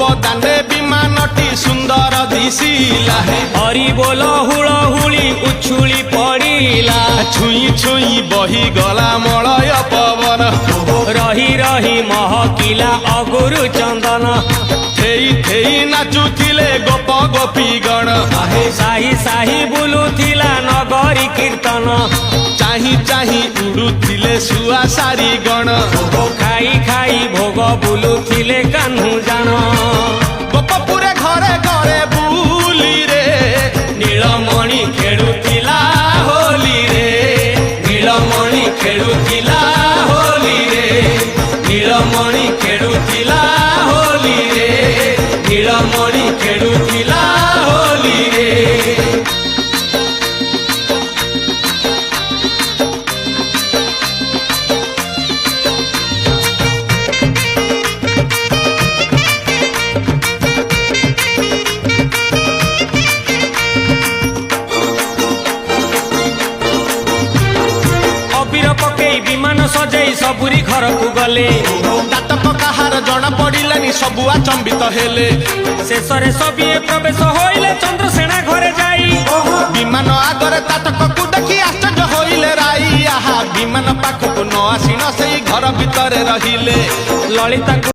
बदाने विमानटी सुंदर दिशिला हरि बोल हुलहुली उछुली पड़िला छुई छुई बही गला मलय पवन रही रही महकिला अगुरु चंदन थेई थेई नाचुथिले गोप गोपी गण साही साही बुलुथिला नगरी कीर्तन चाही चाही उड़ुथिले सुआ सारी गण खाई खाई भोग बुलुथिले कान्हू जान गोपपुरे घरे घरे बुली रे नीलमणि खेलुथिला होली रे नीलमणि खेलुथिला होली रे नीलमणि खेलुथिला होली रे नीलमणि खेलुथिला होली रे। विमान सजाई सबुरी घर को गले दातक कहार जना पड़िलानी सबु अचंबित हेले शेष सबिए प्रवेश होइले चंद्रसेना घरे जाई विमान आगरे दातक को देखी आश्चर्य होइले राई आहा विमान पाखक न आसी न सेई घर भितरे रहिले ललिता